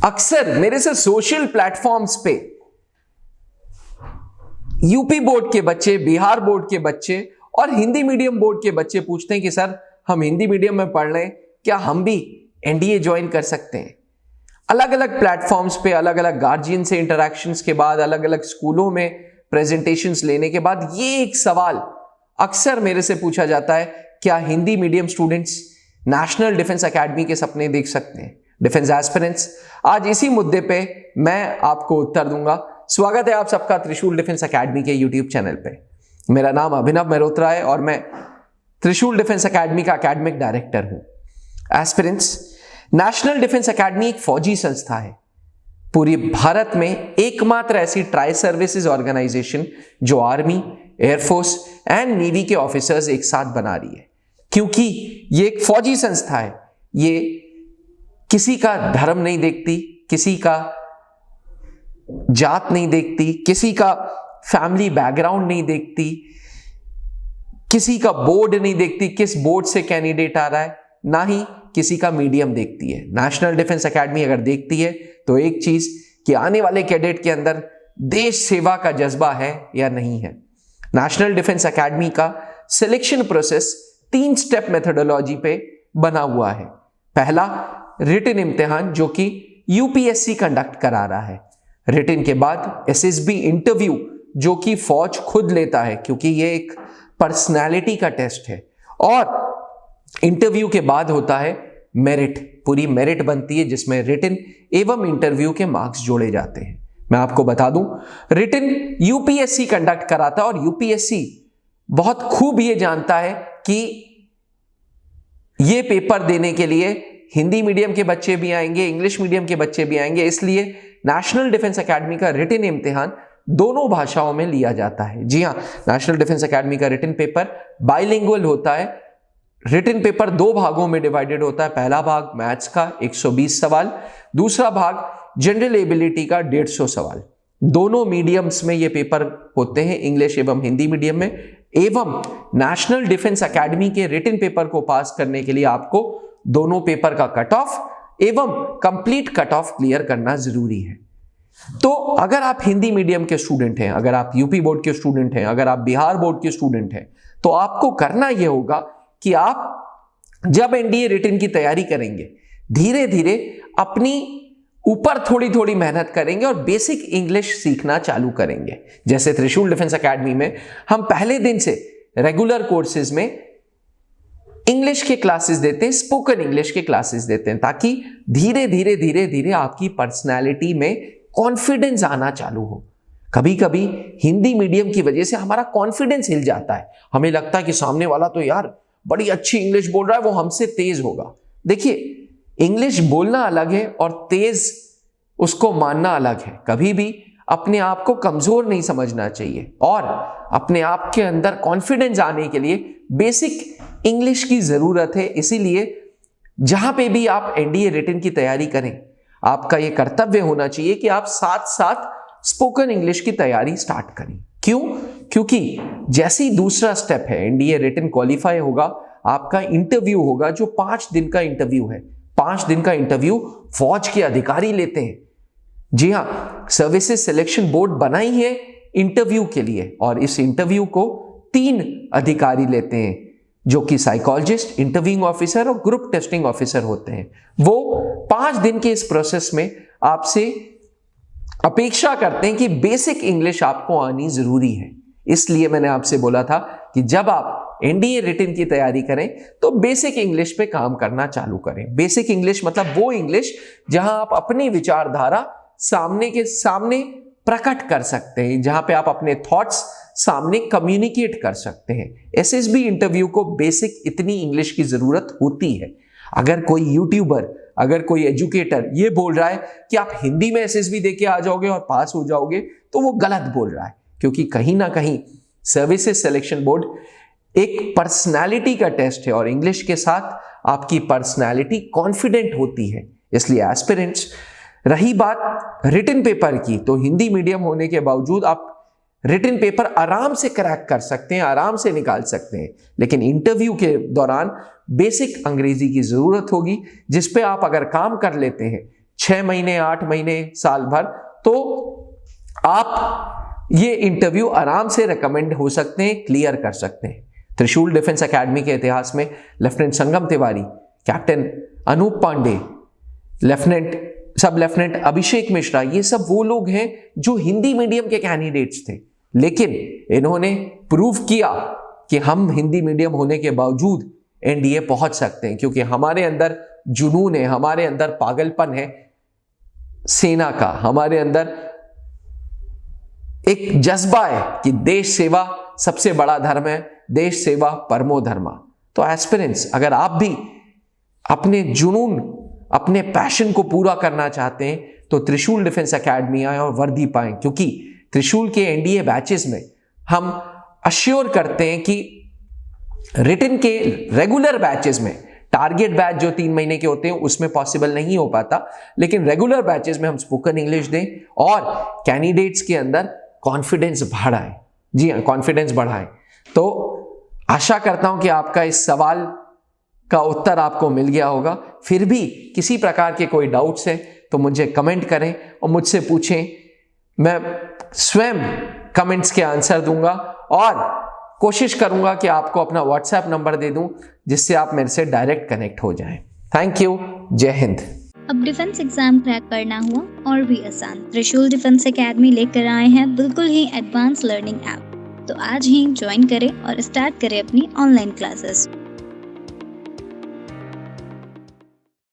अक्सर मेरे से सोशल प्लेटफॉर्म्स पे यूपी बोर्ड के बच्चे, बिहार बोर्ड के बच्चे और हिंदी मीडियम बोर्ड के बच्चे पूछते हैं कि सर हम हिंदी मीडियम में पढ़ रहे हैं, क्या हम भी एनडीए ज्वाइन कर सकते हैं। अलग अलग प्लेटफॉर्म्स पे अलग अलग गार्जियन से इंटरैक्शंस के बाद, अलग अलग स्कूलों में प्रेजेंटेशंस लेने के बाद ये एक सवाल अक्सर मेरे से पूछा जाता है, क्या Hindi medium students national defence academy के सपने देख सकते हैं, डिफेंस एस्पिरेंट्स। आज इसी मुद्दे पे मैं आपको उत्तर दूंगा। स्वागत है आप सबका त्रिशूल डिफेंस एकेडमी के यूट्यूब चैनल पे। मेरा नाम अभिनव मेहरोत्रा है और मैं त्रिशूल डिफेंस एकेडमी का एकेडमिक डायरेक्टर हूं। एस्पिरेंट्स, नेशनल डिफेंस एकेडमी एक फौजी संस्था है, पूरी भारत में एकमात्र ऐसी ट्राई सर्विसेज ऑर्गेनाइजेशन जो आर्मी, एयरफोर्स एंड नेवी के ऑफिसर्स एक साथ बना रही है। क्योंकि ये एक फौजी संस्था है, ये किसी का धर्म नहीं देखती, किसी का जात नहीं देखती, किसी का फैमिली बैकग्राउंड नहीं देखती, किसी का बोर्ड नहीं देखती, किस बोर्ड से कैंडिडेट आ रहा है, ना ही किसी का मीडियम देखती है। नेशनल डिफेंस एकेडमी अगर देखती है तो एक चीज कि आने वाले कैडेट के अंदर देश सेवा का जज्बा है या नहीं है। नेशनल डिफेंस एकेडमी का सिलेक्शन प्रोसेस 3 स्टेप मेथोडोलॉजी पे बना हुआ है। पहला, रिटन इम्तिहान जो कि यूपीएससी कंडक्ट करा रहा है। रिटन के बाद एसएसबी इंटरव्यू जो कि फौज खुद लेता है, क्योंकि ये एक पर्सनालिटी का टेस्ट है। और इंटरव्यू के बाद होता है मेरिट, पूरी मेरिट बनती है जिसमें रिटन एवं इंटरव्यू के मार्क्स जोड़े जाते हैं। मैं आपको बता दूं, रिटन यूपीएससी कंडक्ट कराता है और यूपीएससी बहुत खूब ये जानता है कि ये पेपर देने के लिए हिंदी मीडियम के बच्चे भी आएंगे, इंग्लिश मीडियम के बच्चे भी आएंगे। इसलिए नेशनल डिफेंस एकेडमी का रिटन इम्तिहान दोनों भाषाओं में लिया जाता है। जी हां, नेशनल डिफेंस एकेडमी का रिटन पेपर बाइलिंगुअल होता है। रिटन पेपर 2 भागों में डिवाइडेड होता है। पहला भाग मैथ्स का 120 सवाल, दूसरा भाग जनरल एबिलिटी का 150 सवाल। दोनों मीडियम्स में ये पेपर होते हैं, इंग्लिश एवं हिंदी मीडियम में। एवं नेशनल डिफेंस एकेडमी के रिटन पेपर को पास करने के लिए आपको दोनों पेपर का कट ऑफ एवं कंप्लीट कट ऑफ क्लियर करना जरूरी है। तो अगर आप हिंदी मीडियम के स्टूडेंट हैं, अगर आप यूपी बोर्ड के स्टूडेंट हैं, अगर आप बिहार बोर्ड के स्टूडेंट हैं, तो आपको करना यह होगा कि आप जब एनडीए रिटन की तैयारी करेंगे, धीरे धीरे अपनी ऊपर थोड़ी थोड़ी मेहनत करेंगे और बेसिक इंग्लिश सीखना चालू करेंगे। जैसे त्रिशूल डिफेंस एकेडमी में हम पहले दिन से रेगुलर कोर्सेज में इंग्लिश के क्लासेस देते हैं, स्पोकन इंग्लिश के क्लासेस देते हैं, ताकि धीरे धीरे धीरे धीरे आपकी पर्सनैलिटी में कॉन्फिडेंस आना चालू हो। कभी कभी हिंदी मीडियम की वजह से हमारा कॉन्फिडेंस हिल जाता है, हमें लगता है कि सामने वाला तो यार बड़ी अच्छी इंग्लिश बोल रहा है, वो हमसे तेज होगा। देखिए, इंग्लिश बोलना अलग है और तेज उसको मानना अलग है। कभी भी अपने आप को कमजोर नहीं समझना चाहिए और अपने आप के अंदर कॉन्फिडेंस आने के लिए बेसिक इंग्लिश की जरूरत है। इसीलिए जहां पे भी आप एनडीए रिटन की तैयारी करें, आपका यह कर्तव्य होना चाहिए कि आप साथ साथ स्पोकन इंग्लिश की तैयारी स्टार्ट करें। क्यों? क्योंकि जैसे ही दूसरा स्टेप है, एनडीए रिटन क्वालिफाई होगा, आपका इंटरव्यू होगा जो 5 दिन का इंटरव्यू है। 5 दिन का इंटरव्यू फौज के अधिकारी लेते हैं। जी हां, सर्विसेज सिलेक्शन बोर्ड बनाई है इंटरव्यू के लिए और इस इंटरव्यू को 3 अधिकारी लेते हैं, जो कि साइकोलॉजिस्ट, इंटरव्यूइंग ऑफिसर और ग्रुप टेस्टिंग ऑफिसर होते हैं। वो 5 दिन के इस प्रोसेस में आपसे अपेक्षा करते हैं कि बेसिक इंग्लिश आपको आनी जरूरी है। इसलिए मैंने आपसे बोला था कि जब आप एनडीए रिटन की तैयारी करें तो बेसिक इंग्लिश पे काम करना चालू करें। बेसिक इंग्लिश मतलब वो इंग्लिश जहां आप अपनी विचारधारा सामने के सामने प्रकट कर सकते हैं, जहां पे आप अपने थॉट्स सामने कम्युनिकेट कर सकते हैं। एसएसबी इंटरव्यू को बेसिक इतनी इंग्लिश की जरूरत होती है। अगर कोई यूट्यूबर, अगर कोई एजुकेटर ये बोल रहा है कि आप हिंदी में एसएसबी देके आ जाओगे और पास हो जाओगे, तो वो गलत बोल रहा है, क्योंकि कहीं ना कहीं सर्विसेज सिलेक्शन बोर्ड एक पर्सनालिटी का टेस्ट है और इंग्लिश के साथ आपकी पर्सनालिटी कॉन्फिडेंट होती है। इसलिए एस्पिरेंट्स, रही बात रिटन पेपर की, तो हिंदी मीडियम होने के बावजूद आप रिटन पेपर आराम से क्रैक कर सकते हैं, आराम से निकाल सकते हैं। लेकिन इंटरव्यू के दौरान बेसिक अंग्रेजी की जरूरत होगी, जिस पे आप अगर काम कर लेते हैं 6 महीने, 8 महीने, साल भर, तो आप ये इंटरव्यू आराम से रिकमेंड हो सकते हैं, क्लियर कर सकते हैं। त्रिशूल डिफेंस एकेडमी के इतिहास में लेफ्टिनेंट संगम तिवारी, कैप्टन अनूप पांडे, सब लेफ्टिनेंट अभिषेक मिश्रा, ये सब वो लोग हैं जो हिंदी मीडियम के कैंडिडेट्स थे, लेकिन इन्होंने प्रूव किया कि हम हिंदी मीडियम होने के बावजूद एनडीए पहुंच सकते हैं, क्योंकि हमारे अंदर जुनून है, हमारे अंदर पागलपन है सेना का, हमारे अंदर एक जज्बा है कि देश सेवा सबसे बड़ा धर्म है, देश सेवा परमो धर्मा। तो एस्पिरेंट्स, अगर आप भी अपने जुनून, अपने पैशन को पूरा करना चाहते हैं तो त्रिशूल डिफेंस एकेडमी आए और वर्दी पाएं, क्योंकि त्रिशूल के एनडीए बैचेस में हम अश्योर करते हैं कि रिटन के रेगुलर बैचेस में, टारगेट बैच जो 3 महीने के होते हैं उसमें पॉसिबल नहीं हो पाता, लेकिन रेगुलर बैचेस में हम स्पोकन इंग्लिश दें और कैंडिडेट्स के अंदर कॉन्फिडेंस बढ़ाएं। जी हाँ, कॉन्फिडेंस बढ़ाएं। तो आशा करता हूं कि आपका इस सवाल का उत्तर आपको मिल गया होगा। फिर भी किसी प्रकार के कोई डाउट्स हैं तो मुझे कमेंट करें और मुझसे पूछें, मैं स्वयं कमेंट्स के आंसर दूंगा और कोशिश करूंगा कि आपको अपना व्हाट्सएप नंबर दे दूं जिससे आप मेरे से डायरेक्ट कनेक्ट हो जाएं। थैंक यू, जय हिंद। अब डिफेंस एग्जाम क्रैक करना हुआ और भी आसान, त्रिशूल डिफेंस एकेडमी लेकर आए हैं बिल्कुल ही एडवांस लर्निंग ऐप। तो आज ही ज्वाइन करें और स्टार्ट करें अपनी ऑनलाइन क्लासेस।